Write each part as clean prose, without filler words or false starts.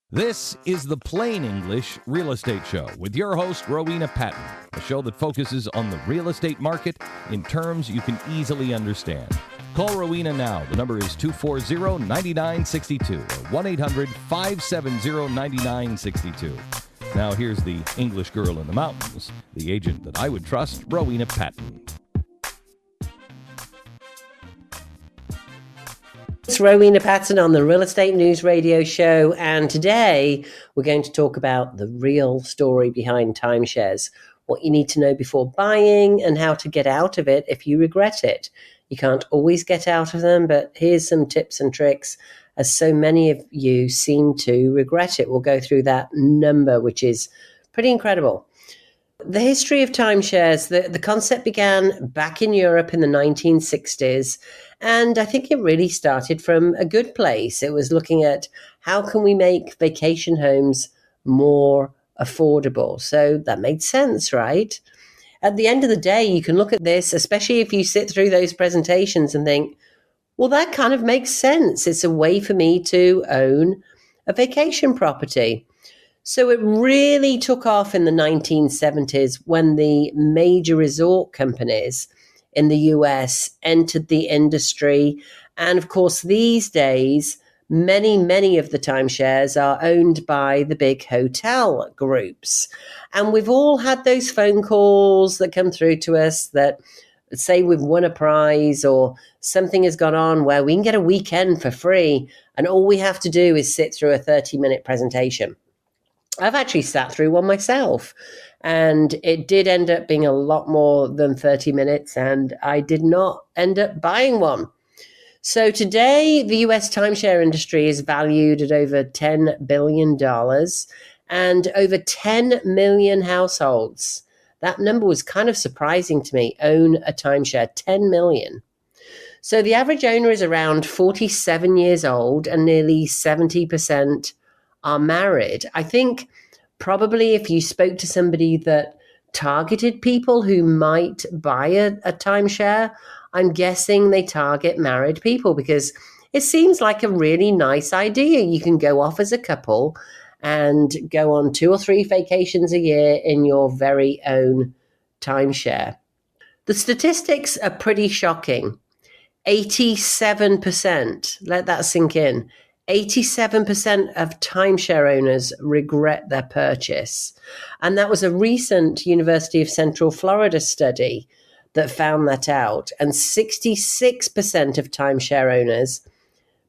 This is the Plain English Real Estate Show with your host, Rowena Patton, a show that focuses on the real estate market in terms you can easily understand. Call Rowena now. The number is 240-9962 or 1-800-570-9962. Now here's the English girl in the mountains, the agent that I would trust, Rowena Patton. It's Rowena Patton on the Real Estate News Radio Show, and today we're going to talk about the real story behind timeshares, what you need to know before buying, and how to get out of it if you regret it. You can't always get out of them, but here's some tips and tricks, as so many of you seem to regret it. We'll go through that number, which is pretty incredible. The history of timeshares, the concept began back in Europe in the 1960s, and I think it really started from a good place. It was looking at how can we make vacation homes more affordable. So that made sense, right? At the end of the day, you can look at this, especially if you sit through those presentations and think, well, that kind of makes sense. It's a way for me to own a vacation property. So it really took off in the 1970s when the major resort companies in the US entered the industry. And of course, these days, many of the timeshares are owned by the big hotel groups. And we've all had those phone calls that come through to us that say we've won a prize or something has gone on where we can get a weekend for free. And all we have to do is sit through a 30-minute presentation. I've actually sat through one myself, and it did end up being a lot more than 30 minutes, and I did not end up buying one. So today, the US timeshare industry is valued at over $10 billion and over 10 million households. That number was kind of surprising to me, own a timeshare, 10 million. So the average owner is around 47 years old, and nearly 70% are married. I think probably if you spoke to somebody that targeted people who might buy a timeshare, I'm guessing they target married people because it seems like a really nice idea. You can go off as a couple and go on 2 or 3 vacations a year in your very own timeshare. The statistics are pretty shocking. 87%, let that sink in. 87% of timeshare owners regret their purchase. And that was a recent University of Central Florida study that found that out. And 66% of timeshare owners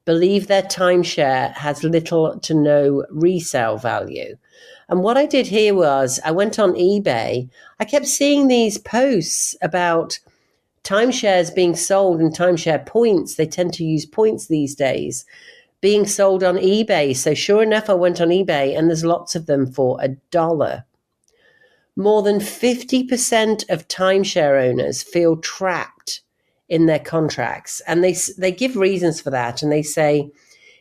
believe their timeshare has little to no resale value. And what I did here was I went on eBay. I kept seeing these posts about timeshares being sold and timeshare points. They tend to use points these days, being sold on eBay. So sure enough, I went on eBay and there's lots of them for $1. More than 50% of timeshare owners feel trapped in their contracts. And they give reasons for that. And they say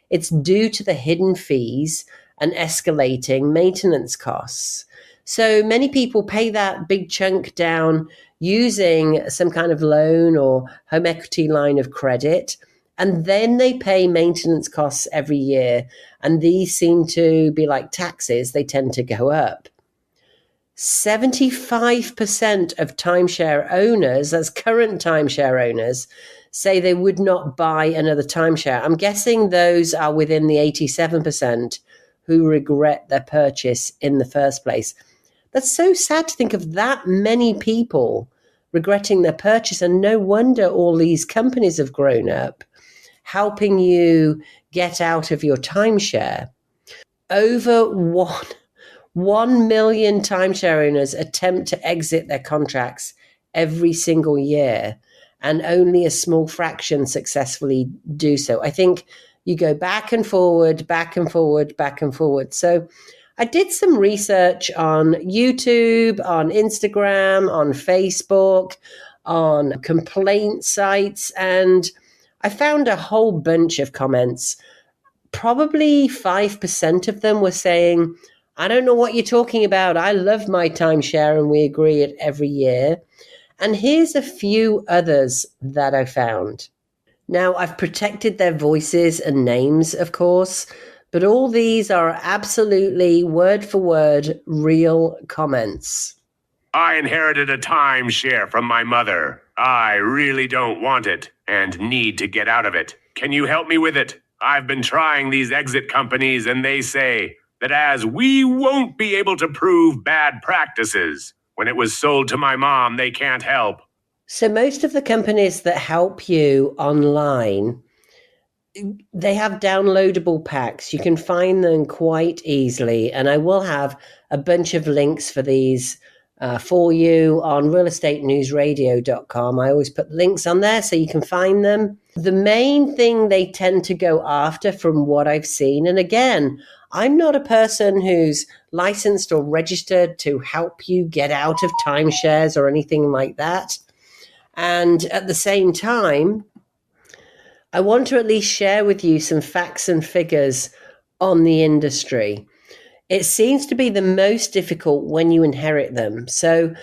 it's due to the hidden fees and escalating maintenance costs. So many people pay that big chunk down using some kind of loan or home equity line of credit. And then they pay maintenance costs every year. And these seem to be like taxes. They tend to go up. 75% of timeshare owners, that's current timeshare owners, say they would not buy another timeshare. I'm guessing those are within the 87% who regret their purchase in the first place. That's so sad to think of that many people regretting their purchase. And no wonder all these companies have grown up, helping you get out of your timeshare. Over 1 million timeshare owners attempt to exit their contracts every single year, and only a small fraction successfully do so. I think you go back and forward, back and forward, back and forward. So I did some research on YouTube, on Instagram, on Facebook, on complaint sites, and I found a whole bunch of comments. Probably 5% of them were saying, I don't know what you're talking about. I love my timeshare and we agree it every year. And here's a few others that I found. Now, I've protected their voices and names, of course, But all these are absolutely word for word real comments. I inherited a timeshare from my mother. I really don't want it and need to get out of it. Can you help me with it? I've been trying these exit companies and they say that as we won't be able to prove bad practices. When it was sold to my mom, they can't help. So most of the companies that help you online, they have downloadable packs. You can find them quite easily. And I will have a bunch of links for these for you on realestatenewsradio.com. I always put links on there so you can find them. The main thing they tend to go after from what I've seen, and again, I'm not a person who's licensed or registered to help you get out of timeshares or anything like that. And at the same time, I want to at least share with you some facts and figures on the industry. It seems to be the most difficult when you inherit them. So,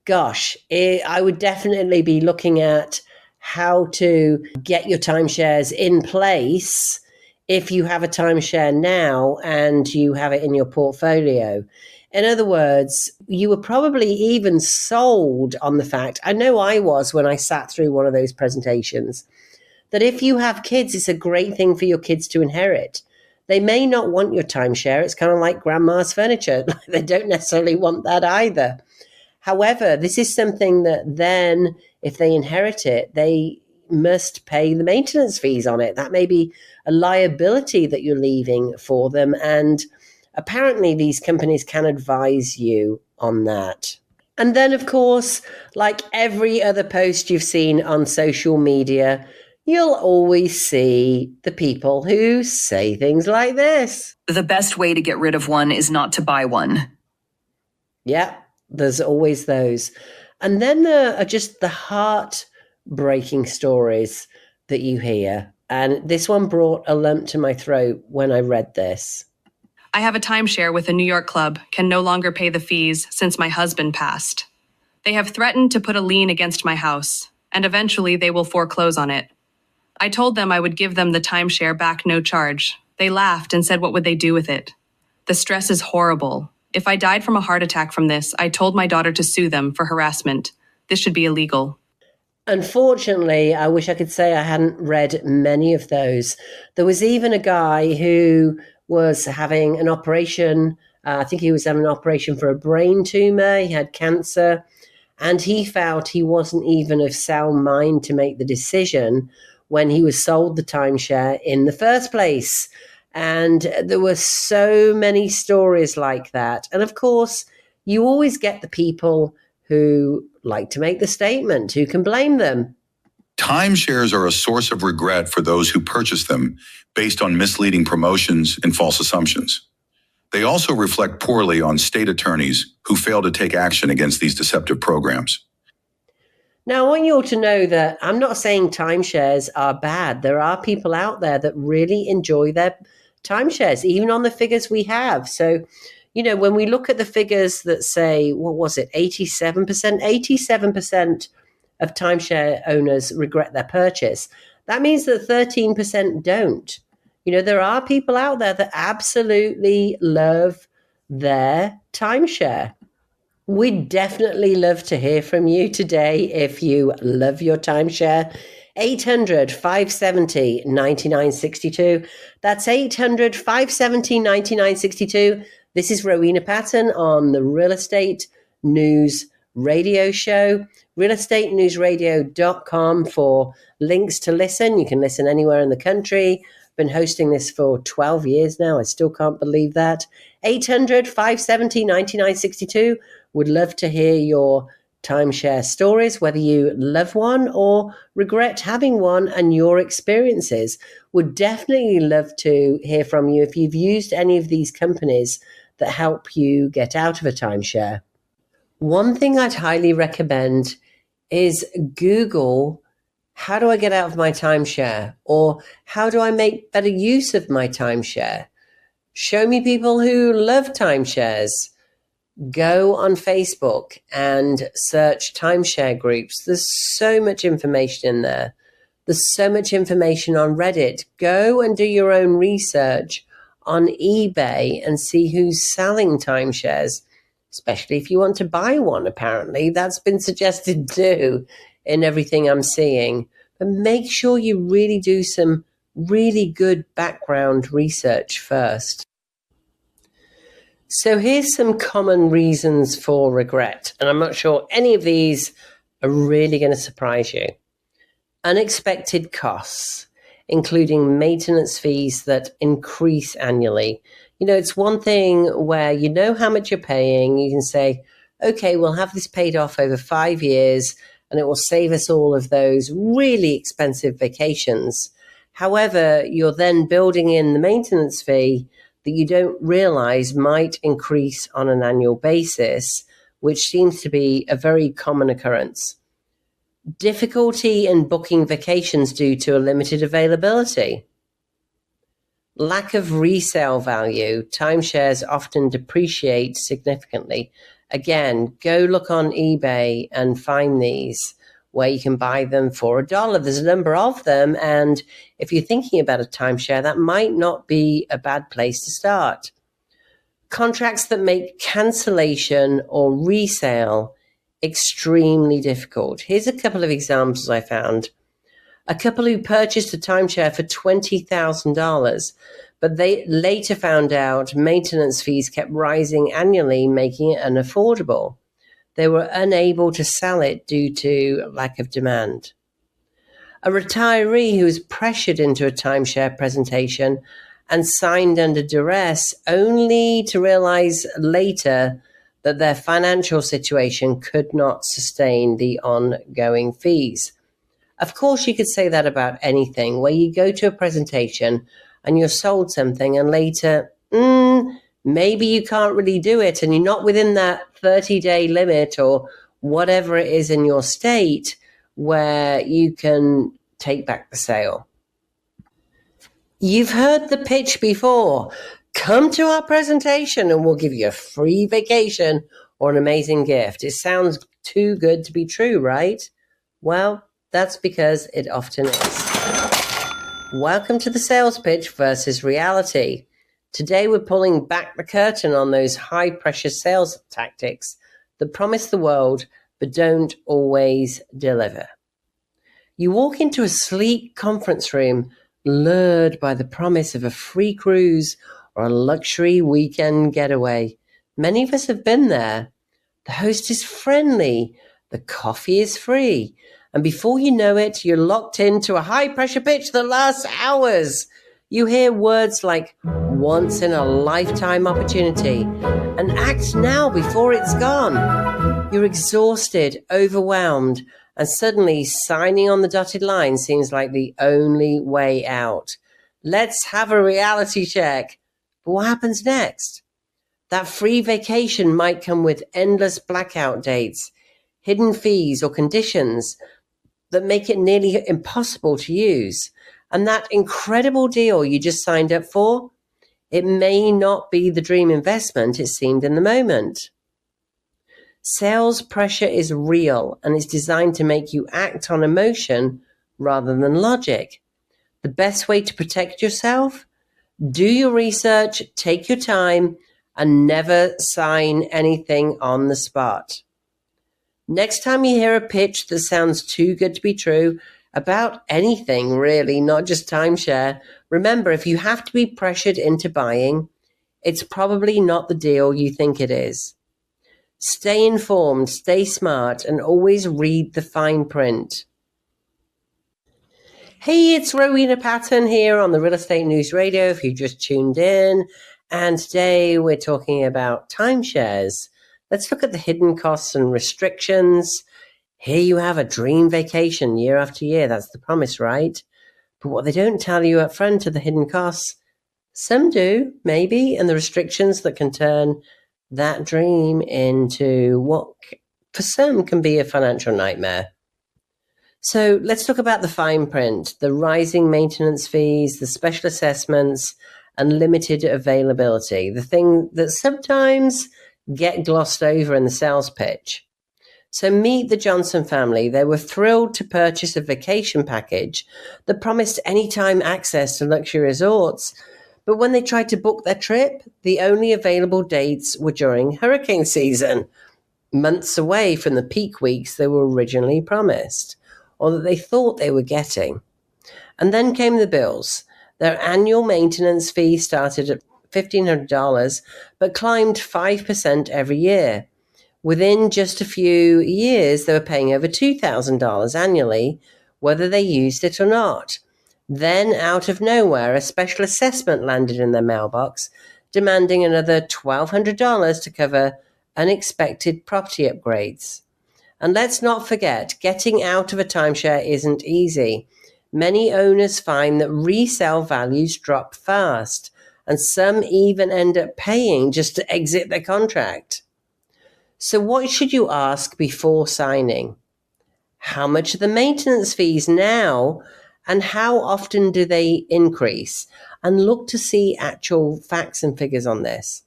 gosh, I would definitely be looking at how to get your timeshares in place if you have a timeshare now and you have it in your portfolio. In other words, you were probably even sold on the fact, I know I was when I sat through one of those presentations, that if you have kids, it's a great thing for your kids to inherit. They may not want your timeshare. It's kind of like grandma's furniture. They don't necessarily want that either. However, this is something that then, if they inherit it, they must pay the maintenance fees on it. That may be a liability that you're leaving for them. And apparently these companies can advise you on that. And then, of course, like every other post you've seen on social media, you'll always see the people who say things like this. The best way to get rid of one is not to buy one. Yeah, there's always those. And then there are just the heartbreaking stories that you hear. And this one brought a lump to my throat when I read this. I have a timeshare with a New York club, can no longer pay the fees since my husband passed. They have threatened to put a lien against my house, and eventually they will foreclose on it. I told them I would give them the timeshare back no charge. They laughed and said what would they do with it. The stress is horrible. If I died from a heart attack from this, I told my daughter to sue them for harassment. This should be illegal. Unfortunately, I wish I could say I hadn't read many of those. There was even a guy who was having an operation. I think he was having an operation for a brain tumor. He had cancer. And he felt he wasn't even of sound mind to make the decision when he was sold the timeshare in the first place. And there were so many stories like that. And of course, you always get the people who like to make the statement. Who can blame them? Timeshares are a source of regret for those who purchase them based on misleading promotions and false assumptions. They also reflect poorly on state attorneys who fail to take action against these deceptive programs. Now, I want you all to know that I'm not saying timeshares are bad. There are people out there that really enjoy their timeshares, even on the figures we have. So, you know, when we look at the figures that say, what was it, 87%? 87% of timeshare owners regret their purchase. That means that 13% don't. You know, there are people out there that absolutely love their timeshare. We'd definitely love to hear from you today if you love your timeshare. 800-570-9962. That's 800-570-9962. This is Rowena Patton on the Real Estate News Radio Show. realestatenewsradio.com for links to listen. You can listen anywhere in the country. Been hosting this for 12 years now. I still can't believe that. 800-570-9962. Would love to hear your timeshare stories, whether you love one or regret having one and your experiences. Would definitely love to hear from you if you've used any of these companies that help you get out of a timeshare. One thing I'd highly recommend is Google, how do I get out of my timeshare? Or how do I make better use of my timeshare? Show me people who love timeshares. Go on Facebook and search timeshare groups. There's so much information in there. There's so much information on Reddit. Go and do your own research on eBay and see who's selling timeshares, especially if you want to buy one, apparently. That's been suggested too in everything I'm seeing. But make sure you really do some really good background research first. So here's some common reasons for regret, and I'm not sure any of these are really going to surprise you. Unexpected costs, including maintenance fees that increase annually. You know, it's one thing where you know how much you're paying. You can say, okay, we'll have this paid off over 5 years, and it will save us all of those really expensive vacations. However, you're then building in the maintenance fee that you don't realize might increase on an annual basis, which seems to be a very common occurrence. Difficulty in booking vacations due to a limited availability. Lack of resale value. Timeshares often depreciate significantly. Again, go look on eBay and find these where you can buy them for $1. There's a number of them, and if you're thinking about a timeshare, that might not be a bad place to start. Contracts that make cancellation or resale extremely difficult. Here's a couple of examples I found. A couple who purchased a timeshare for $20,000, but they later found out maintenance fees kept rising annually, making it unaffordable. They were unable to sell it due to lack of demand. A retiree who was pressured into a timeshare presentation and signed under duress only to realize later that their financial situation could not sustain the ongoing fees. Of course, you could say that about anything, where you go to a presentation and you're sold something and later, maybe you can't really do it and you're not within that 30-day limit or whatever it is in your state where you can take back the sale. You've heard the pitch before. Come to our presentation and we'll give you a free vacation or an amazing gift. It sounds too good to be true, right? Well, that's because it often is. Welcome to the sales pitch versus reality. Today we're pulling back the curtain on those high-pressure sales tactics that promise the world but don't always deliver. You walk into a sleek conference room lured by the promise of a free cruise or a luxury weekend getaway. Many of us have been there. The host is friendly, the coffee is free, and before you know it, you're locked into a high-pressure pitch that lasts hours. You hear words like once in a lifetime opportunity and act now before it's gone. You're exhausted, overwhelmed, and suddenly signing on the dotted line seems like the only way out. Let's have a reality check. But what happens next? That free vacation might come with endless blackout dates, hidden fees or conditions that make it nearly impossible to use. And that incredible deal you just signed up for, it may not be the dream investment it seemed in the moment. Sales pressure is real and is designed to make you act on emotion rather than logic. The best way to protect yourself? Do your research, take your time, and never sign anything on the spot. Next time you hear a pitch that sounds too good to be true, about anything really, not just timeshare, remember, if you have to be pressured into buying, it's probably not the deal you think it is. Stay informed, stay smart, and always read the fine print. Hey, it's Rowena Patton here on the Real Estate News Radio, if you just tuned in. And today we're talking about timeshares. Let's look at the hidden costs and restrictions. Here you have a dream vacation year after year. That's the promise, right? But what they don't tell you up front are the hidden costs. Some do, maybe, and the restrictions that can turn that dream into what for some can be a financial nightmare. So let's talk about the fine print, the rising maintenance fees, the special assessments, and limited availability, the thing that sometimes get glossed over in the sales pitch. So meet the Johnson family. They were thrilled to purchase a vacation package that promised anytime access to luxury resorts, But when they tried to book their trip, the only available dates were during hurricane season, months away from the peak weeks they were originally promised, or that they thought they were getting. And then came the bills. Their annual maintenance fee started at $1,500, but climbed 5% every year. Within just a few years, they were paying over $2,000 annually, whether they used it or not. Then, out of nowhere, a special assessment landed in their mailbox, demanding another $1,200 to cover unexpected property upgrades. And let's not forget, getting out of a timeshare isn't easy. Many owners find that resale values drop fast, and some even end up paying just to exit their contract. So what should you ask before signing? How much are the maintenance fees now, and how often do they increase? And look to see actual facts and figures on this.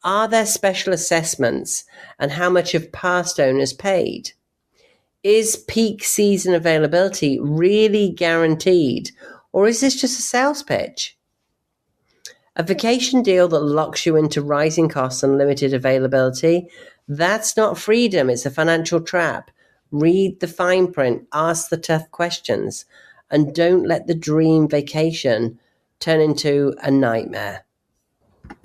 Are there special assessments, and how much have past owners paid? Is peak season availability really guaranteed, or is this just a sales pitch? A vacation deal that locks you into rising costs and limited availability, that's not freedom, it's a financial trap. Read the fine print, ask the tough questions, and don't let the dream vacation turn into a nightmare.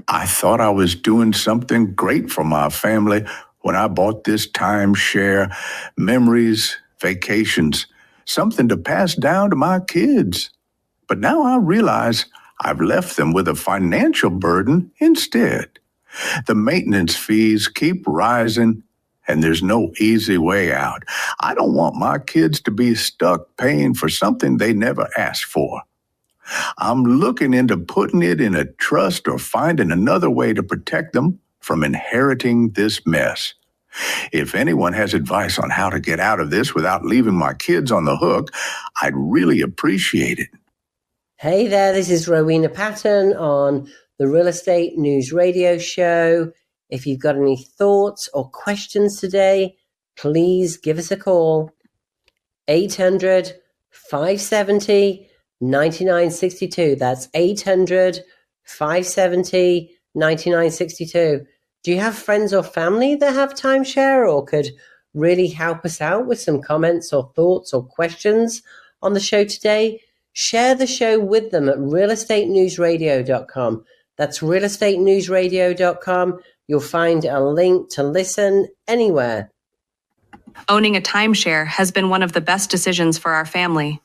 I thought I was doing something great for my family when I bought this timeshare, memories, vacations, something to pass down to my kids. But now I realize I've left them with a financial burden instead. The maintenance fees keep rising, and there's no easy way out. I don't want my kids to be stuck paying for something they never asked for. I'm looking into putting it in a trust or finding another way to protect them from inheriting this mess. If anyone has advice on how to get out of this without leaving my kids on the hook, I'd really appreciate it. Hey there, this is Rowena Patton on the Real Estate News Radio Show. If you've got any thoughts or questions today, please give us a call. 800-570-9962. That's 800-570-9962. Do you have friends or family that have timeshare or could really help us out with some comments or thoughts or questions on the show today? Share the show with them at realestatenewsradio.com. That's realestatenewsradio.com. You'll find a link to listen anywhere. Owning a timeshare has been one of the best decisions for our family.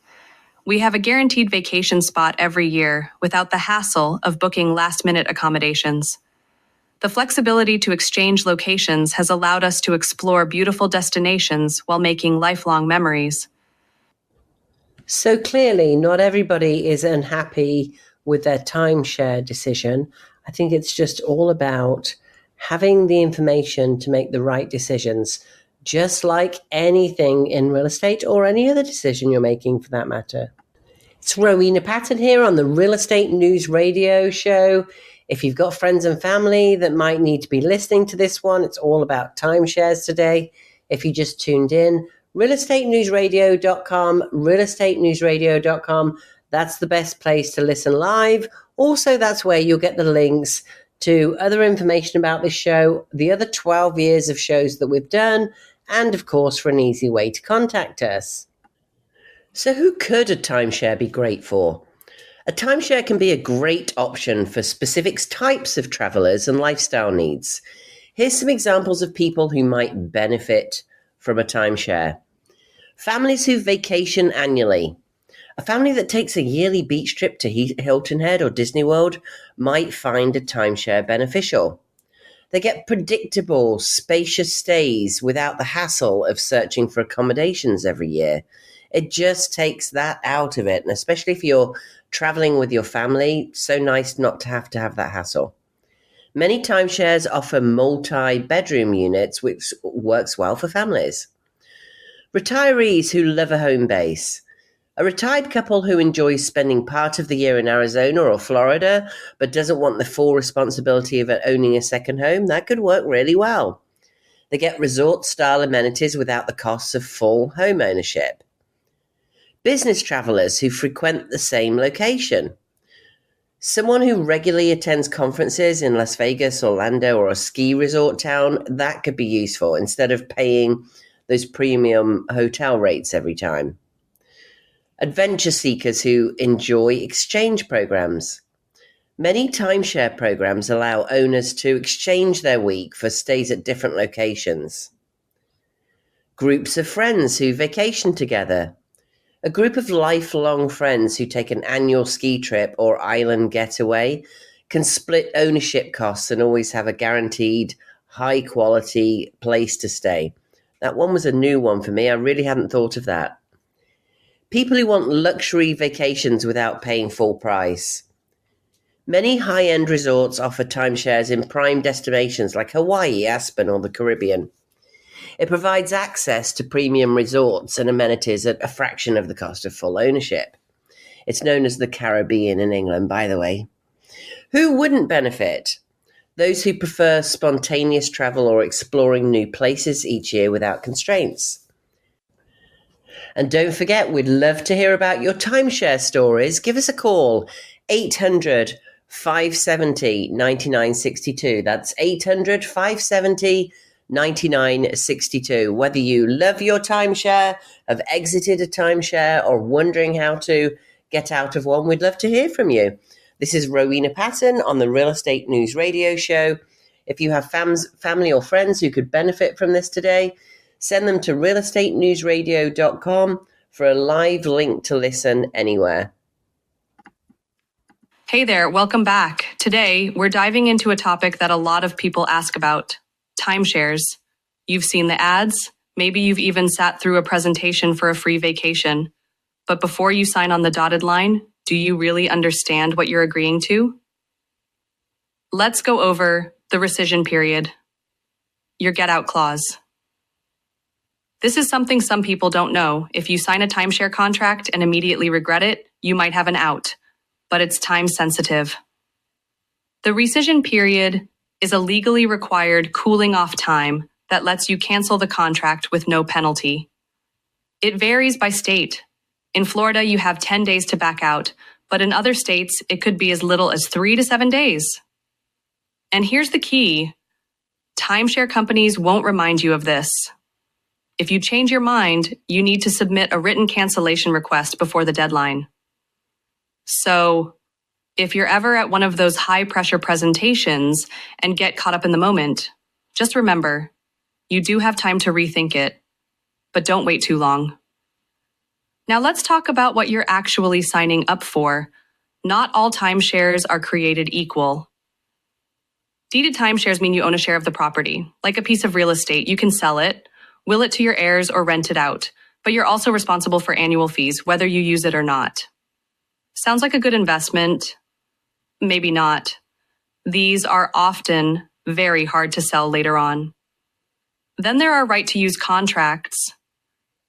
We have a guaranteed vacation spot every year without the hassle of booking last-minute accommodations. The flexibility to exchange locations has allowed us to explore beautiful destinations while making lifelong memories. So clearly, not everybody is unhappy with their timeshare decision. I think it's just all about having the information to make the right decisions, just like anything in real estate or any other decision you're making for that matter. It's Rowena Patton here on the Real Estate News Radio Show. If you've got friends and family that might need to be listening to this one, it's all about timeshares today. If you just tuned in, realestatenewsradio.com, realestatenewsradio.com. That's the best place to listen live. Also, that's where you'll get the links to other information about this show, the other 12 years of shows that we've done, and of course, for an easy way to contact us. So who could a timeshare be great for? A timeshare can be a great option for specific types of travelers and lifestyle needs. Here's some examples of people who might benefit from a timeshare. Families who vacation annually. A family that takes a yearly beach trip to Hilton Head or Disney World might find a timeshare beneficial. They get predictable, spacious stays without the hassle of searching for accommodations every year. It just takes that out of it, and especially if you're traveling with your family, so nice not to have that hassle. Many timeshares offer multi-bedroom units, which works well for families. Retirees who love a home base. A retired couple who enjoys spending part of the year in Arizona or Florida, but doesn't want the full responsibility of owning a second home, that could work really well. They get resort-style amenities without the costs of full home ownership. Business travelers who frequent the same location. Someone who regularly attends conferences in Las Vegas, Orlando, or a ski resort town, that could be useful instead of paying those premium hotel rates every time. Adventure seekers who enjoy exchange programs. Many timeshare programs allow owners to exchange their week for stays at different locations. Groups of friends who vacation together. A group of lifelong friends who take an annual ski trip or island getaway can split ownership costs and always have a guaranteed high-quality place to stay. That one was a new one for me. I really hadn't thought of that. People who want luxury vacations without paying full price. Many high-end resorts offer timeshares in prime destinations like Hawaii, Aspen, or the Caribbean. It provides access to premium resorts and amenities at a fraction of the cost of full ownership. It's known as the Caribbean in England, by the way. Who wouldn't benefit? Those who prefer spontaneous travel or exploring new places each year without constraints. And don't forget, we'd love to hear about your timeshare stories. Give us a call, 800 570 9962. That's 800 570 9962. Whether you love your timeshare, have exited a timeshare, or wondering how to get out of one, we'd love to hear from you. This is Rowena Patton on the Real Estate News Radio Show. If you have family or friends who could benefit from this today, send them to realestatenewsradio.com for a live link to listen anywhere. Hey there, welcome back. Today, we're diving into a topic that a lot of people ask about. Timeshares. You've seen the ads. Maybe you've even sat through a presentation for a free vacation. But before you sign on the dotted line, do you really understand what you're agreeing to? Let's go over the rescission period. Your get out clause. This is something some people don't know. If you sign a timeshare contract and immediately regret it, you might have an out, but it's time sensitive. The rescission period is a legally required cooling off time that lets you cancel the contract with no penalty. It varies by state. In Florida, you have 10 days to back out, but in other states, it could be as little as 3 to 7 days. And here's the key. Timeshare companies won't remind you of this. If you change your mind, you need to submit a written cancellation request before the deadline. So, if you're ever at one of those high-pressure presentations and get caught up in the moment, just remember, you do have time to rethink it, but don't wait too long. Now let's talk about what you're actually signing up for. Not all timeshares are created equal. Deeded timeshares mean you own a share of the property. Like a piece of real estate, you can sell it, will it to your heirs, or rent it out, but you're also responsible for annual fees, whether you use it or not. Sounds like a good investment. Maybe not. These are often very hard to sell later on. Then there are right-to-use contracts.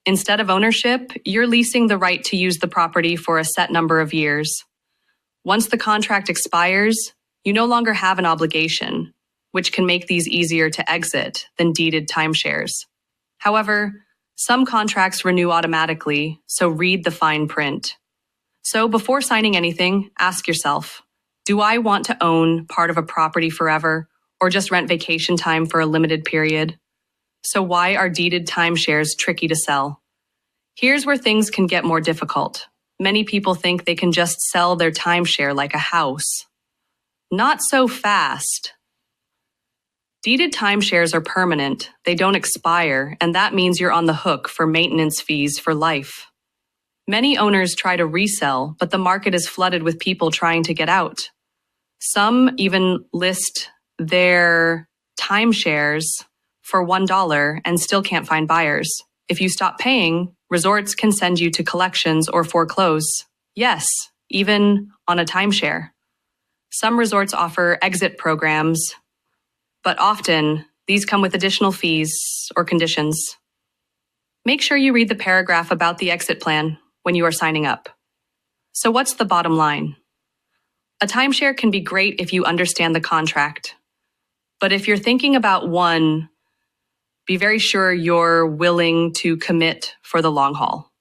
Instead of ownership, you're leasing the right to use the property for a set number of years. Once the contract expires, you no longer have an obligation, which can make these easier to exit than deeded timeshares. However, some contracts renew automatically, so read the fine print. So before signing anything, ask yourself, do I want to own part of a property forever or just rent vacation time for a limited period? So why are deeded timeshares tricky to sell? Here's where things can get more difficult. Many people think they can just sell their timeshare like a house. Not so fast. Deeded timeshares are permanent, they don't expire, and that means you're on the hook for maintenance fees for life. Many owners try to resell, but the market is flooded with people trying to get out. Some even list their timeshares for $1 and still can't find buyers. If you stop paying, resorts can send you to collections or foreclose. Yes, even on a timeshare. Some resorts offer exit programs, but often these come with additional fees or conditions. Make sure you read the paragraph about the exit plan when you are signing up. So what's the bottom line? A timeshare can be great if you understand the contract. But if you're thinking about one, be very sure you're willing to commit for the long haul.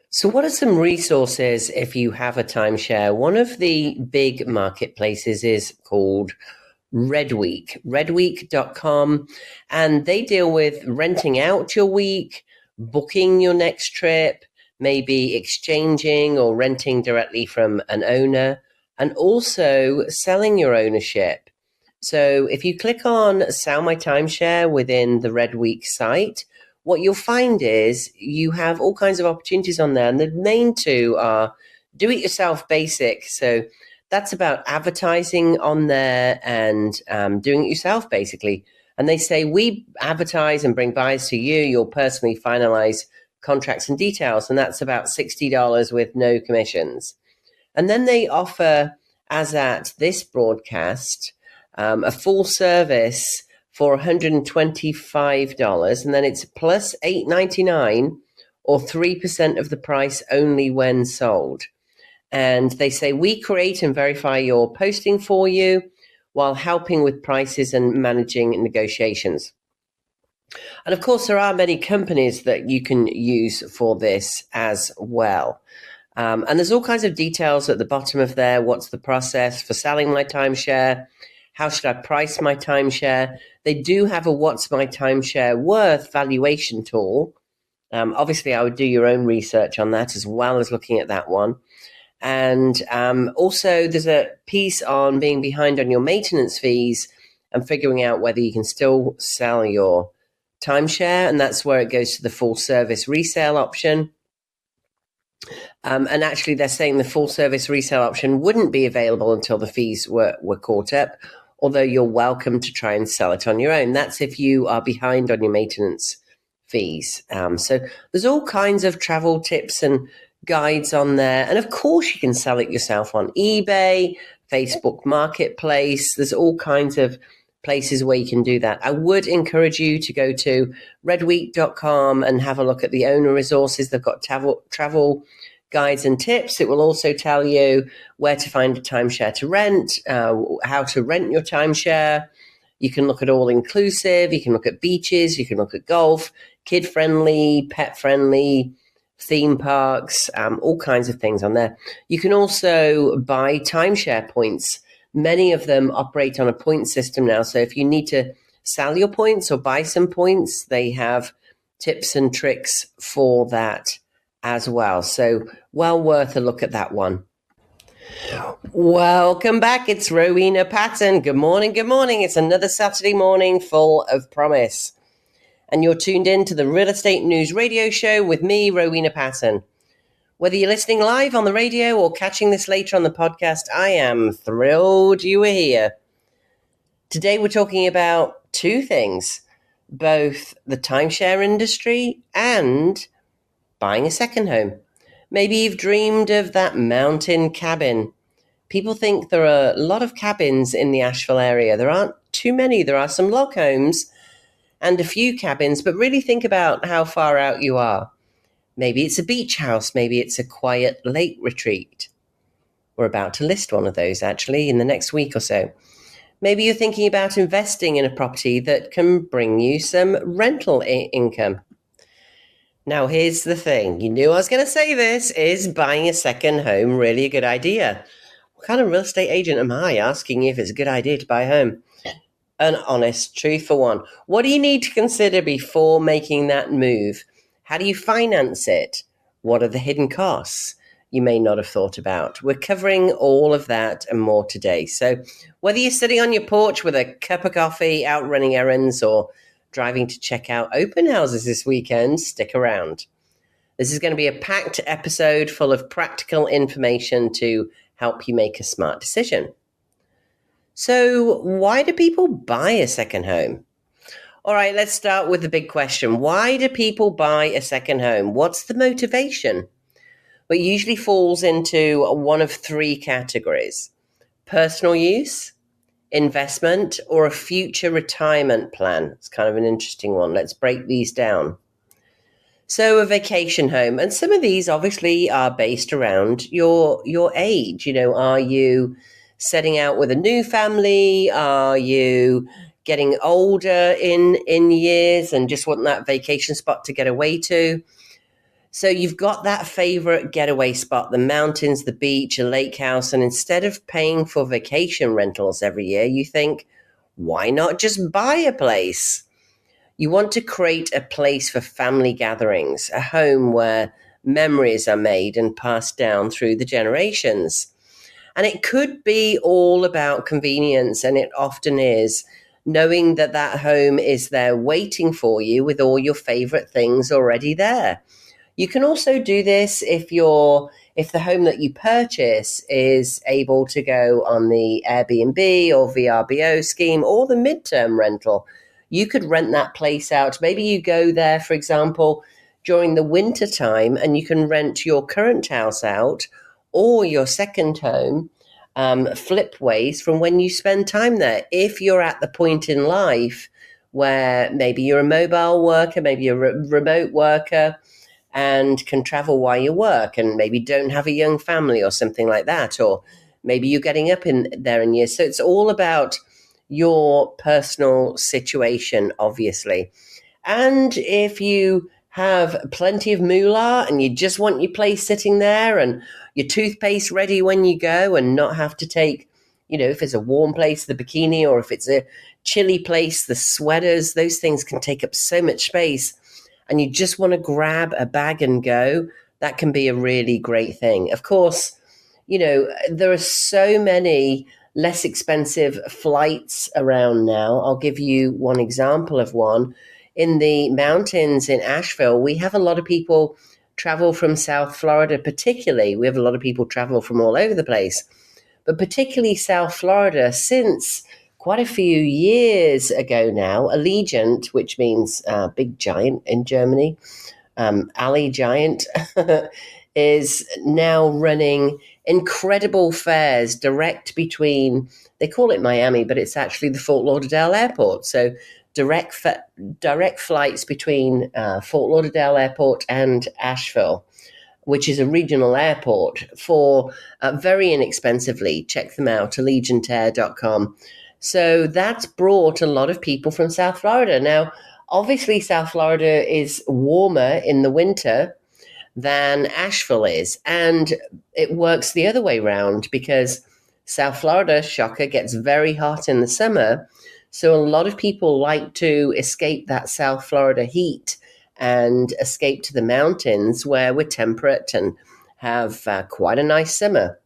So what are some resources if you have a timeshare? One of the big marketplaces is called Redweek, redweek.com, and they deal with renting out your week, booking your next trip, maybe exchanging or renting directly from an owner, and also selling your ownership. So if you click on Sell My Timeshare within the Redweek site, what you'll find is you have all kinds of opportunities on there. And the main two are do-it-yourself basic. So that's about advertising on there and doing it yourself, basically. And they say, we advertise and bring buyers to you. You'll personally finalize contracts and details. And that's about $60 with no commissions. And then they offer, as at this broadcast, a full service for $125, and then it's plus $8.99 or 3% of the price only when sold. And they say, we create and verify your posting for you while helping with prices and managing negotiations. And of course, there are many companies that you can use for this as well. And there's all kinds of details at the bottom of there. What's the process for selling my timeshare? How should I price my timeshare? They do have a What's My Timeshare Worth valuation tool. Obviously, I would do your own research on that as well as looking at that one. And also, there's a piece on being behind on your maintenance fees and figuring out whether you can still sell your timeshare. And that's where it goes to the full service resale option. And actually, they're saying the full service resale option wouldn't be available until the fees were caught up, although you're welcome to try and sell it on your own. That's if you are behind on your maintenance fees. So there's all kinds of travel tips and guides on there. And of course, you can sell it yourself on eBay, Facebook Marketplace. There's all kinds of places where you can do that. I would encourage you to go to redweek.com and have a look at the owner resources. They've got travel guides and tips. It will also tell you where to find a timeshare to rent, how to rent your timeshare. You can look at all inclusive. You can look at beaches. You can look at golf, kid friendly, pet friendly, theme parks, all kinds of things on there. You can also buy timeshare points. Many of them operate on a point system now. So if you need to sell your points or buy some points, they have tips and tricks for that as well. So well worth a look at that one. Welcome back. It's Rowena Patton. Good morning. Good morning. It's another Saturday morning full of promise. And you're tuned in to the Real Estate News Radio Show with me, Rowena Patton. Whether you're listening live on the radio or catching this later on the podcast, I am thrilled you are here. Today we're talking about two things, both the timeshare industry and buying a second home. Maybe you've dreamed of that mountain cabin. People think there are a lot of cabins in the Asheville area. There aren't too many. There are some log homes and a few cabins, but really think about how far out you are. Maybe it's a beach house. Maybe it's a quiet lake retreat. We're about to list one of those, actually, in the next week or so. Maybe you're thinking about investing in a property that can bring you some rental income. Now, here's the thing. You knew I was going to say this. Is buying a second home really a good idea? What kind of real estate agent am I asking you if it's a good idea to buy a home? An honest truth for one. What do you need to consider before making that move? How do you finance it? What are the hidden costs you may not have thought about? We're covering all of that and more today. So whether you're sitting on your porch with a cup of coffee, out running errands, or driving to check out open houses this weekend, stick around. This is going to be a packed episode full of practical information to help you make a smart decision. So why do people buy a second home? All right, let's start with the big question. Why do people buy a second home? What's the motivation? Well, it usually falls into one of three categories: personal use, investment, or a future retirement plan. It's kind of an interesting one. Let's break these down. So a vacation home, and some of these obviously are based around your age. You know, are you setting out with a new family? Are you getting older in years and just want that vacation spot to get away to? So you've got that favorite getaway spot, the mountains, the beach, a lake house, and instead of paying for vacation rentals every year, you think, why not just buy a place? You want to create a place for family gatherings, a home where memories are made and passed down through the generations. And it could be all about convenience, and it often is, knowing that that home is there waiting for you with all your favorite things already there. You can also do this if the home that you purchase is able to go on the Airbnb or VRBO scheme or the midterm rental. You could rent that place out. Maybe you go there, for example, during the winter time, and you can rent your current house out or your second home flip ways from when you spend time there. If you're at the point in life where maybe you're a mobile worker, maybe you're a remote worker, and can travel while you work, and maybe don't have a young family or something like that, or maybe you're getting up in there in years. So it's all about your personal situation, obviously. And if you have plenty of moolah and you just want your place sitting there and your toothpaste ready when you go, and not have to take, if it's a warm place, the bikini, or if it's a chilly place, the sweaters, those things can take up so much space, and you just want to grab a bag and go, that can be a really great thing. Of course, there are so many less expensive flights around now. I'll give you one example of one. In the mountains in Asheville, we have a lot of people travel from South Florida, particularly. We have a lot of people travel from all over the place, but particularly South Florida, since quite a few years ago now, Allegiant, which means big giant in Germany, alley giant, is now running incredible fares direct between, they call it Miami, but it's actually the Fort Lauderdale airport. So direct flights between Fort Lauderdale airport and Asheville, which is a regional airport, for very inexpensively. Check them out, allegiantair.com. So that's brought a lot of people from South Florida. Now, obviously, South Florida is warmer in the winter than Asheville is. And it works the other way around, because South Florida, shocker, gets very hot in the summer. So a lot of people like to escape that South Florida heat and escape to the mountains where we're temperate and have quite a nice summer.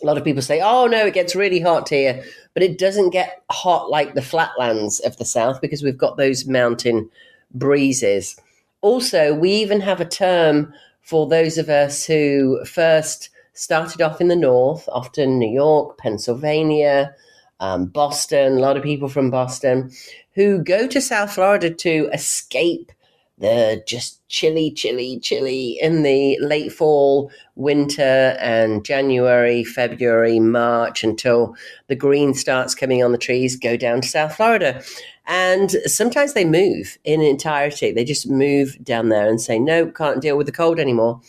A lot of people say, oh, no, it gets really hot here. But it doesn't get hot like the flatlands of the South, because we've got those mountain breezes. Also, we even have a term for those of us who first started off in the North, often New York, Pennsylvania, Boston, a lot of people from Boston, who go to South Florida to escape the just chilly in the late fall, winter, and January, February, March, until the green starts coming on the trees, go down to South Florida. And sometimes they move in entirety. They just move down there and say, no, can't deal with the cold anymore.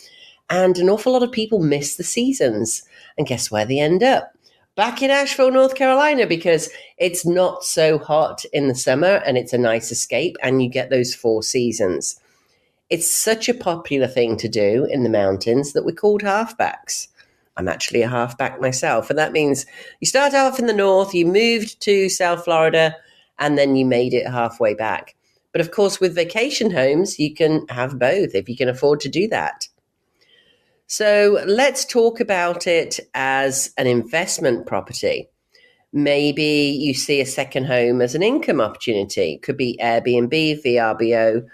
And an awful lot of people miss the seasons. And guess where they end up? Back in Asheville, North Carolina, because it's not so hot in the summer and it's a nice escape, and you get those 4 seasons. It's such a popular thing to do in the mountains that we're called halfbacks. I'm actually a halfback myself, and that means you start off in the north, you moved to South Florida, and then you made it halfway back. But of course, with vacation homes, you can have both if you can afford to do that. So let's talk about it as an investment property. Maybe you see a second home as an income opportunity. It could be Airbnb, VRBO,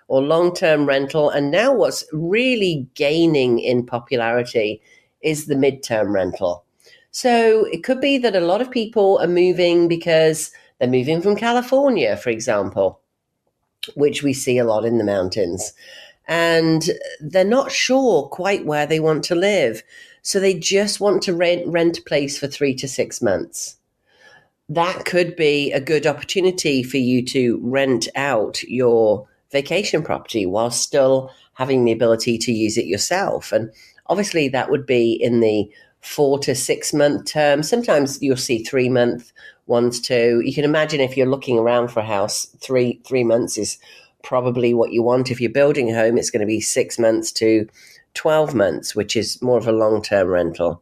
or long-term rental. And now what's really gaining in popularity is the midterm rental. So it could be that a lot of people are moving because they're moving from California, for example, which we see a lot in the mountains. And they're not sure quite where they want to live. So they just want to rent a place for 3 to 6 months. That could be a good opportunity for you to rent out your vacation property while still having the ability to use it yourself. And obviously that would be in the 4 to 6 month term. Sometimes you'll see 3 month ones too. You can imagine if you're looking around for a house, three months is probably what you want. If you're building a home, it's going to be 6 months to 12 months, which is more of a long-term rental.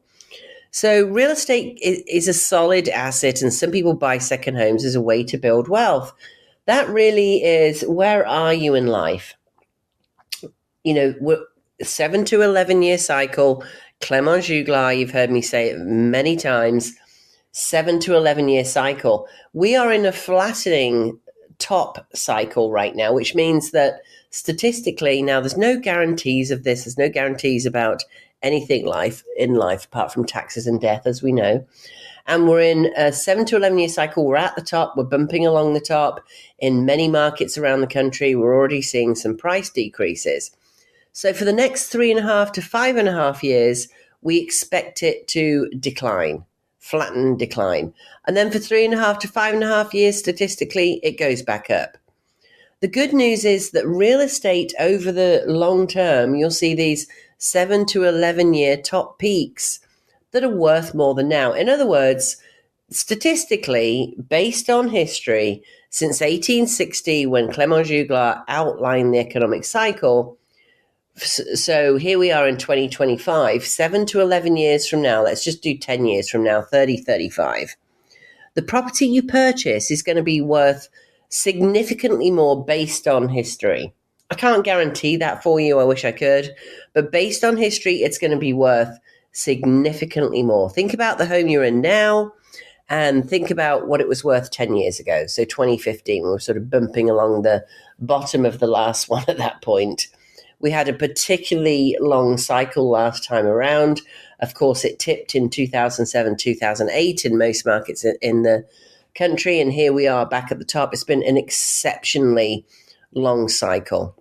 So real estate is a solid asset, and some people buy second homes as a way to build wealth. That really is, where are you in life? We're 7 to 11 year cycle. Clement Juglar, you've heard me say it many times, 7 to 11 year cycle. We are in a flattening top cycle right now, which means that statistically, now there's no guarantees of this, there's no guarantees about anything in life apart from taxes and death, as we know. And we're in a 7 to 11 year cycle. We're at the top. We're bumping along the top. In many markets around the country, we're already seeing some price decreases. So for the next 3.5 to 5.5 years, we expect it to decline, flatten, decline. And then for 3.5 to 5.5 years, statistically, it goes back up. The good news is that real estate over the long term, you'll see these 7 to 11 year top peaks that are worth more than now. In other words, statistically, based on history, since 1860, when Clement Juglar outlined the economic cycle, so here we are in 2025, 7 to 11 years from now, let's just do 10 years from now, 35. The property you purchase is going to be worth significantly more based on history. I can't guarantee that for you. I wish I could. But based on history, it's going to be worth significantly more. Think about the home you're in now and think about what it was worth 10 years ago. So 2015, we were sort of bumping along the bottom of the last one at that point. We had a particularly long cycle last time around. Of course, it tipped in 2007, 2008 in most markets in the country. And here we are back at the top. It's been an exceptionally long cycle.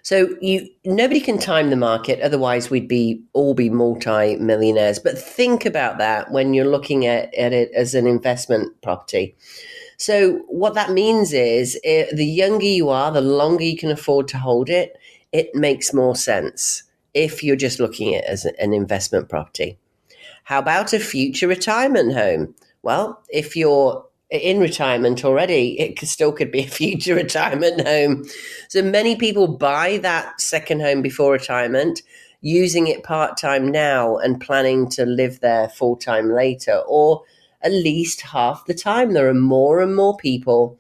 So nobody can time the market, otherwise we'd all be multi-millionaires. But think about that when you're looking at it as an investment property. So what that means is the younger you are, the longer you can afford to hold it, it makes more sense if you're just looking at it as an investment property. How about a future retirement home? Well, if you're in retirement already, it still could be a future retirement home. So many people buy that second home before retirement, using it part-time now and planning to live there full-time later, or at least half the time. There are more and more people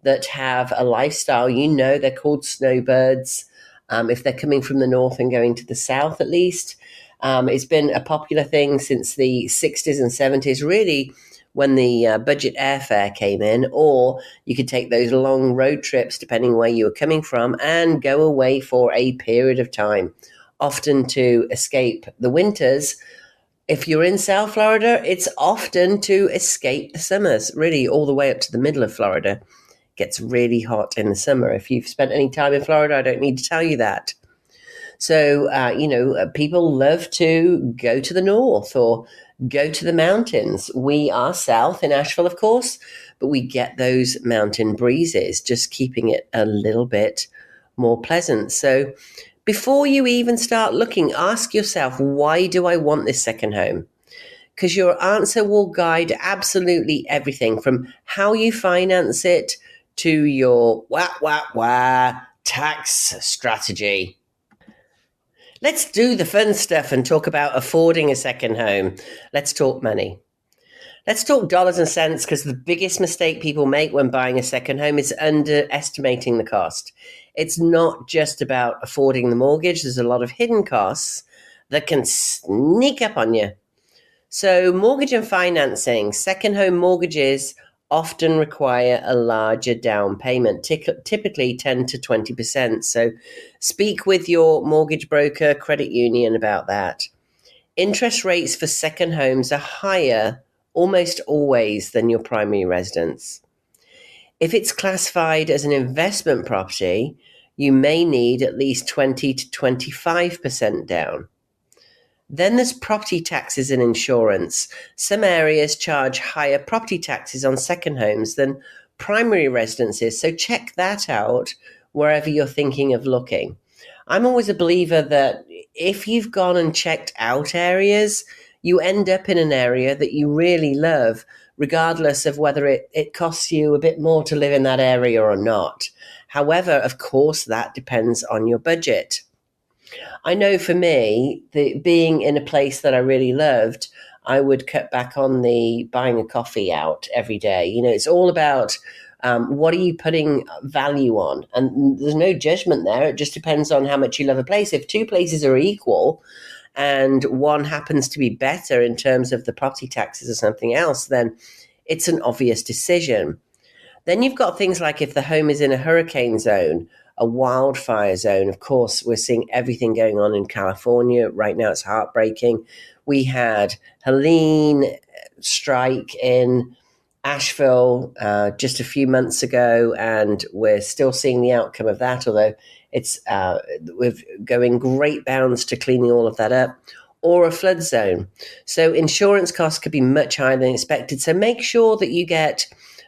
that have a lifestyle, they're called snowbirds. If they're coming from the north and going to the south, at least. It's been a popular thing since the 60s and 70s, really, when the budget airfare came in, or you could take those long road trips, depending where you were coming from, and go away for a period of time, often to escape the winters. If you're in South Florida, it's often to escape the summers, really all the way up to the middle of Florida. It gets really hot in the summer. If you've spent any time in Florida, I don't need to tell you that. So, people love to go to the north or go to the mountains. We are south in Asheville, of course, but we get those mountain breezes, just keeping it a little bit more pleasant. So before you even start looking, ask yourself, why do I want this second home? Because your answer will guide absolutely everything from how you finance it to your tax strategy. Let's do the fun stuff and talk about affording a second home. Let's talk money. Let's talk dollars and cents, because the biggest mistake people make when buying a second home is underestimating the cost. It's not just about affording the mortgage. There's a lot of hidden costs that can sneak up on you. So mortgage and financing, second home mortgages often require a larger down payment, typically 10 to 20%. So speak with your mortgage broker, credit union about that. Interest rates for second homes are higher almost always than your primary residence. If it's classified as an investment property, you may need at least 20 to 25% down. Then there's property taxes and insurance. Some areas charge higher property taxes on second homes than primary residences, so check that out wherever you're thinking of looking. I'm always a believer that if you've gone and checked out areas, you end up in an area that you really love, regardless of whether it costs you a bit more to live in that area or not. However, of course, that depends on your budget. I know for me, being in a place that I really loved, I would cut back on the buying a coffee out every day. It's all about what are you putting value on? And there's no judgment there. It just depends on how much you love a place. If two places are equal and one happens to be better in terms of the property taxes or something else, then it's an obvious decision. Then you've got things like if the home is in a hurricane zone, a wildfire zone. Of course, we're seeing everything going on in California right now. It's heartbreaking. We had Helene strike in Asheville just a few months ago, and we're still seeing the outcome of that, although it's we're going great bounds to cleaning all of that up. Or a flood zone. So insurance costs could be much higher than expected. So make sure that you get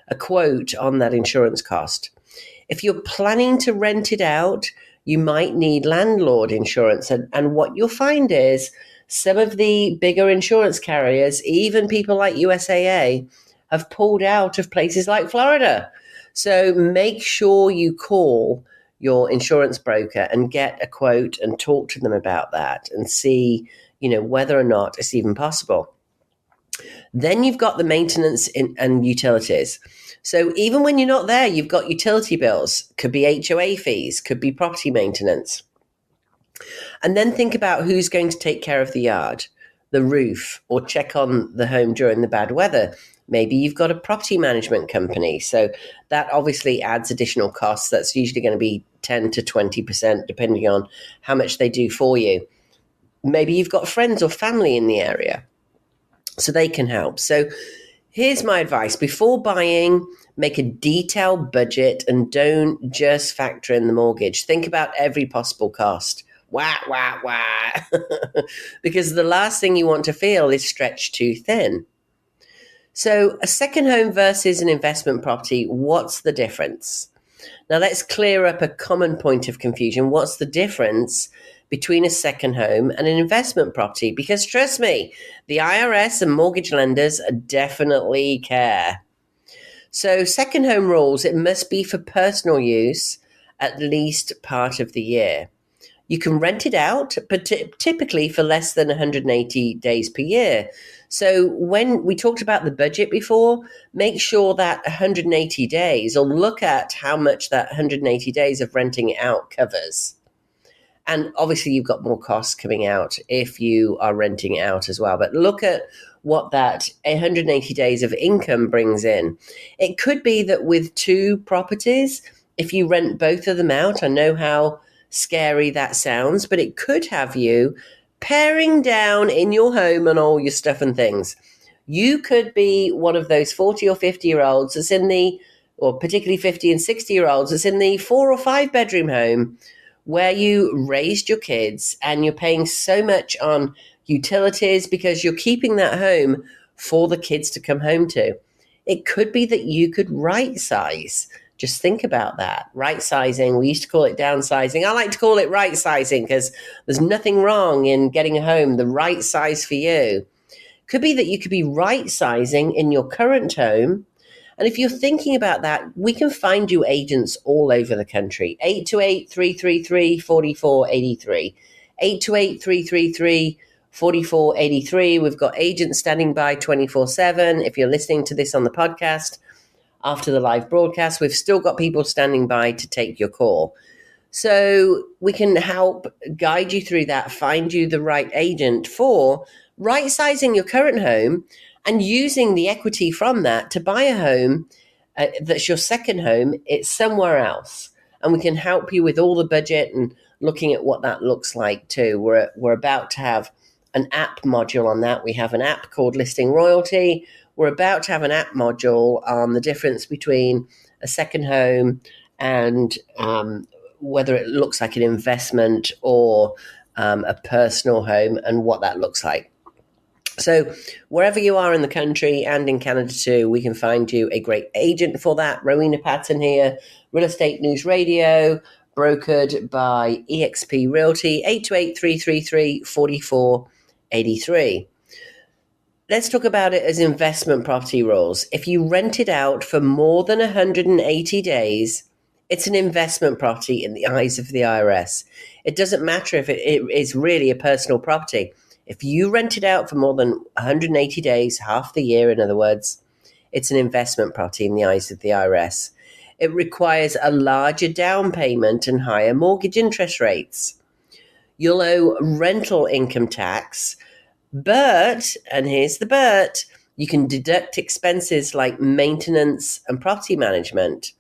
a quote on that insurance cost. If you're planning to rent it out, you might need landlord insurance. And what you'll find is some of the bigger insurance carriers, even people like USAA, have pulled out of places like Florida. So make sure you call your insurance broker and get a quote and talk to them about that and see, whether or not it's even possible. Then you've got the maintenance and utilities. So even when you're not there, you've got utility bills, could be HOA fees, could be property maintenance. And then think about who's going to take care of the yard, the roof, or check on the home during the bad weather. Maybe you've got a property management company. So that obviously adds additional costs. That's usually going to be 10 to 20%, depending on how much they do for you. Maybe you've got friends or family in the area, so they can help. So here's my advice. Before buying, make a detailed budget and don't just factor in the mortgage. Think about every possible cost. Wah, wah, wah. Because the last thing you want to feel is stretched too thin. So a second home versus an investment property, what's the difference? Now let's clear up a common point of confusion. What's the difference between a second home and an investment property? Because trust me, the IRS and mortgage lenders definitely care. So second home rules, it must be for personal use at least part of the year. You can rent it out, but typically for less than 180 days per year. So when we talked about the budget before, make sure that 180 days, or look at how much that 180 days of renting it out covers. And obviously you've got more costs coming out if you are renting it out as well. But look at what that 180 days of income brings in. It could be that with two properties, if you rent both of them out, I know how scary that sounds, but it could have you paring down in your home and all your stuff and things. You could be one of those 40 or 50-year-olds that's in the, or particularly 50 and 60-year-olds that's in the 4 or 5 bedroom home where you raised your kids and you're paying so much on utilities because you're keeping that home for the kids to come home to. It could be that you could right size. Just think about that. Right sizing. We used to call it downsizing. I like to call it right sizing because there's nothing wrong in getting a home the right size for you. Could be that you could be right sizing in your current home. And if you're thinking about that, we can find you agents all over the country. 828-333-4483. 828-333-4483. We've got agents standing by 24/7. If you're listening to this on the podcast, after the live broadcast, we've still got people standing by to take your call. So we can help guide you through that, find you the right agent for right sizing your current home and using the equity from that to buy a home that's your second home. It's somewhere else. And we can help you with all the budget and looking at what that looks like too. We're about to have an app module on that. We have an app called Listing Royalty. We're about to have an app module on the difference between a second home and whether it looks like an investment or a personal home and what that looks like. So wherever you are in the country and in Canada too, we can find you a great agent for that. Rowena Patton here, Real Estate News Radio, brokered by eXp Realty, 828-333-4483. Let's talk about it as investment property rules. If you rent it out for more than 180 days, It's an investment property in the eyes of the IRS. It doesn't matter if it is really a personal property. If you rent it out for more than 180 days, half the year, in other words, it's an investment property in the eyes of the IRS. It requires a larger down payment and higher mortgage interest rates. You'll owe rental income tax, but, and here's the but, you can deduct expenses like maintenance and property management.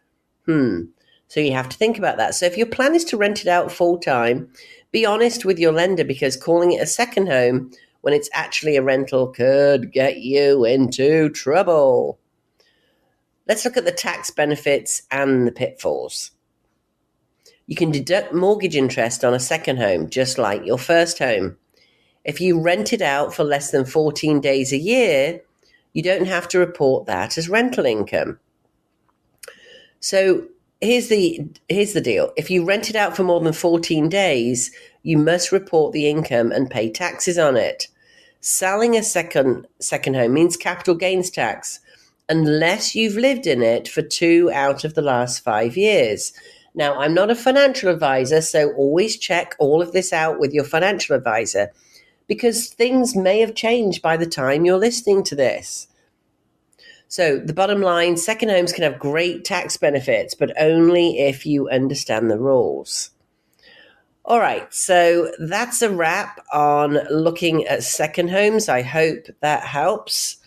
So you have to think about that. So if your plan is to rent it out full time, be honest with your lender, because calling it a second home when it's actually a rental could get you into trouble. Let's look at the tax benefits and the pitfalls. You can deduct mortgage interest on a second home, just like your first home. If you rent it out for less than 14 days a year, you don't have to report that as rental income. So here's the deal. If you rent it out for more than 14 days, you must report the income and pay taxes on it. Selling a second home means capital gains tax, unless you've lived in it for 2 out of the last 5 years. Now, I'm not a financial advisor, so always check all of this out with your financial advisor, because things may have changed by the time you're listening to this. So the bottom line, second homes can have great tax benefits, but only if you understand the rules. All right, so that's a wrap on looking at second homes. I hope that helps,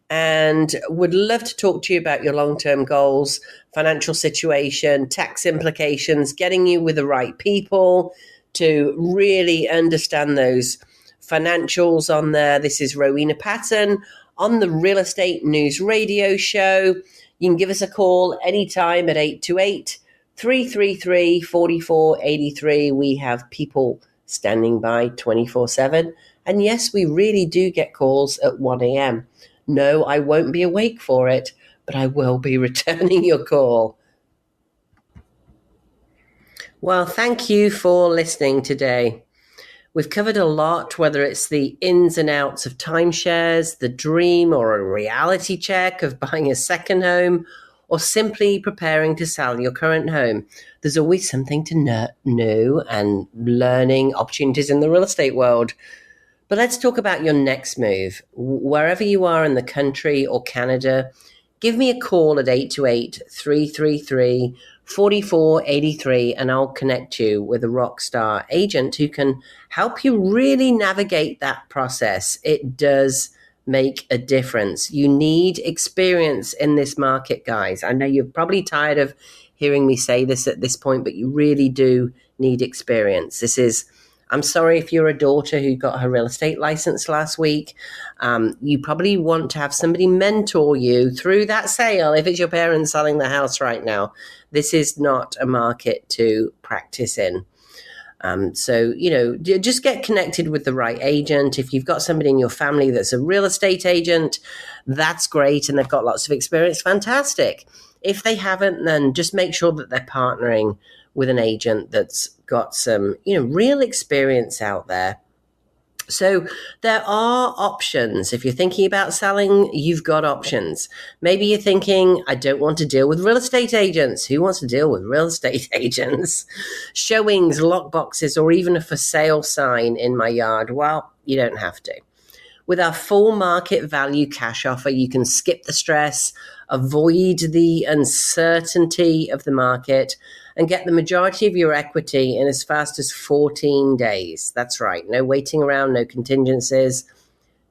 and would love to talk to you about your long-term goals, financial situation, tax implications, getting you with the right people to really understand those financials on there. This is Rowena Patton on the Real Estate News Radio Show. You can give us a call anytime at 828-333-4483. We have people standing by 24/7. And yes, we really do get calls at 1 a.m. No, I won't be awake for it, but I will be returning your call. Well, thank you for listening today. We've covered a lot, whether it's the ins and outs of timeshares, the dream or a reality check of buying a second home, or simply preparing to sell your current home. There's always something to know and learning opportunities in the real estate world. But let's talk about your next move. Wherever you are in the country or Canada, give me a call at 828-333-4483 and I'll connect you with a rock star agent who can help you really navigate that process. It does make a difference. You need experience in this market, guys. I know you're probably tired of hearing me say this at this point, but you really do need experience. I'm sorry if you're a daughter who got her real estate license last week. You probably want to have somebody mentor you through that sale. If it's your parents selling the house right now, this is not a market to practice in. So, just get connected with the right agent. If you've got somebody in your family that's a real estate agent, that's great. And they've got lots of experience. Fantastic. If they haven't, then just make sure that they're partnering with an agent that's got some, real experience out there. So there are options. If you're thinking about selling, you've got options. Maybe you're thinking, I don't want to deal with real estate agents. Who wants to deal with real estate agents? Showings, lockboxes, or even a for sale sign in my yard. Well, you don't have to. With our full market value cash offer, you can skip the stress, avoid the uncertainty of the market, and get the majority of your equity in as fast as 14 days. That's right. No waiting around, no contingencies,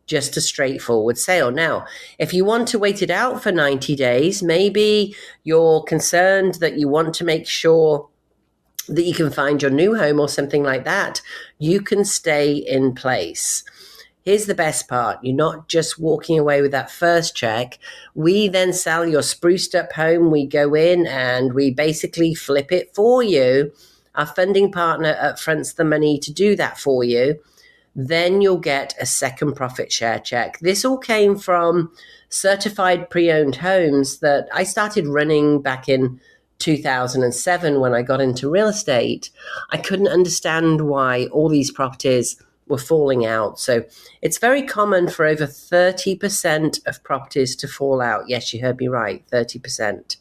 just a straightforward sale. Now, if you want to wait it out for 90 days, maybe you're concerned that you want to make sure that you can find your new home or something like that, you can stay in place. Here's the best part. You're not just walking away with that first check. We then sell your spruced up home. We go in and we basically flip it for you. Our funding partner upfronts the money to do that for you. Then you'll get a second profit share check. This all came from certified pre-owned homes that I started running back in 2007 when I got into real estate. I couldn't understand why all these properties were falling out. So it's very common for over 30% of properties to fall out. Yes, you heard me right, 30%.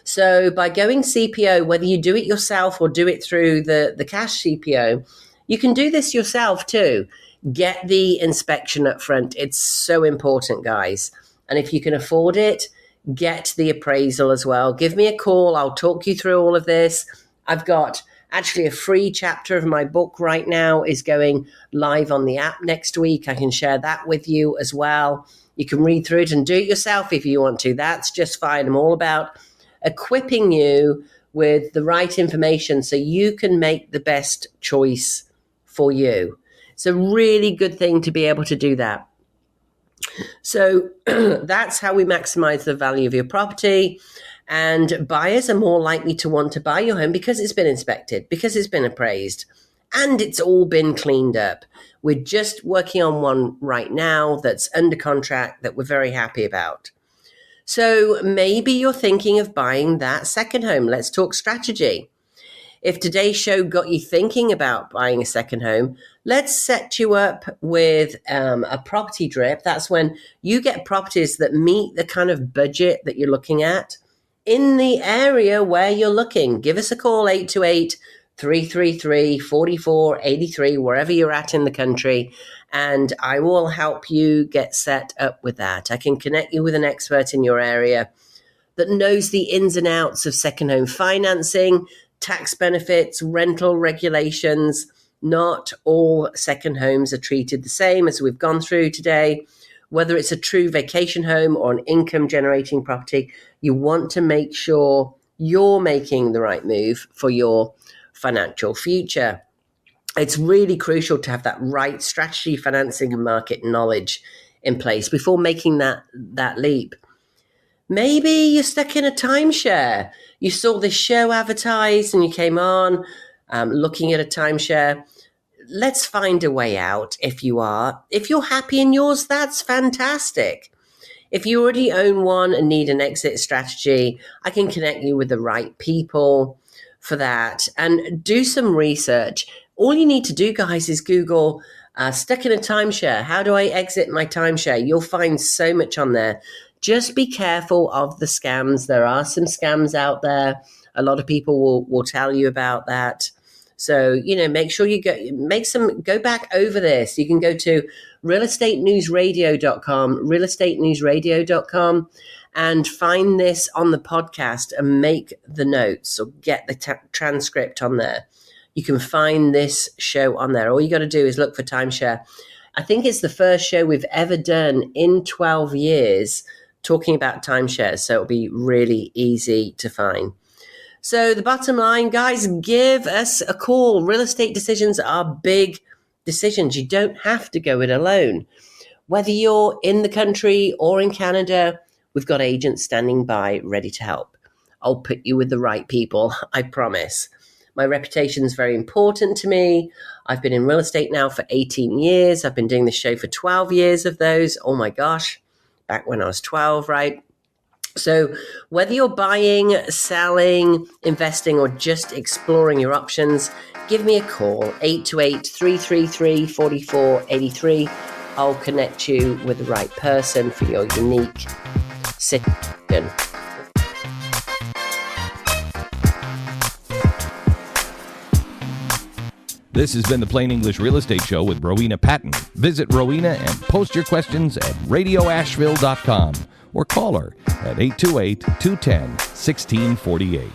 So by going CPO, whether you do it yourself or do it through the cash CPO, you can do this yourself too. Get the inspection up front. It's so important, guys. And if you can afford it, get the appraisal as well. Give me a call. I'll talk you through all of this. I've got actually a free chapter of my book right now is going live on the app next week. I can share that with you as well. You can read through it and do it yourself if you want to. That's just fine. I'm all about equipping you with the right information so you can make the best choice for you. It's a really good thing to be able to do that. So that's how we maximize the value of your property. And buyers are more likely to want to buy your home because it's been inspected, because it's been appraised, and it's all been cleaned up. We're just working on one right now that's under contract that we're very happy about. So maybe you're thinking of buying that second home. Let's talk strategy. If today's show got you thinking about buying a second home, let's set you up with a property drip. That's when you get properties that meet the kind of budget that you're looking at in the area where you're looking. Give us a call, 828-333-4483, wherever you're at in the country, and I will help you get set up with that. I can connect you with an expert in your area that knows the ins and outs of second home financing, tax benefits, rental regulations. Not all second homes are treated the same, as we've gone through today. Whether it's a true vacation home or an income generating property, you want to make sure you're making the right move for your financial future. It's really crucial to have that right strategy, financing, and market knowledge in place before making that leap. Maybe you're stuck in a timeshare. You saw this show advertised and you came on looking at a timeshare. Let's find a way out if you are. If you're happy in yours, that's fantastic. If you already own one and need an exit strategy, I can connect you with the right people for that and do some research. All you need to do, guys, is Google stuck in a timeshare. How do I exit my timeshare? You'll find so much on there. Just be careful of the scams. There are some scams out there. A lot of people will tell you about that. So, make sure you go back over this. You can go to realestatenewsradio.com, and find this on the podcast and make the notes or get the transcript on there. You can find this show on there. All you got to do is look for Timeshare. I think it's the first show we've ever done in 12 years talking about timeshares. So it'll be really easy to find. So the bottom line, guys, give us a call. Real estate decisions are big decisions. You don't have to go it alone. Whether you're in the country or in Canada, we've got agents standing by ready to help. I'll put you with the right people, I promise. My reputation is very important to me. I've been in real estate now for 18 years. I've been doing this show for 12 years of those. Oh my gosh, back when I was 12, right? So whether you're buying, selling, investing, or just exploring your options, give me a call, 828-333-4483. I'll connect you with the right person for your unique situation. This has been the Plain English Real Estate Show with Rowena Patton. Visit Rowena and post your questions at radioasheville.com or call her at 828-210-1648.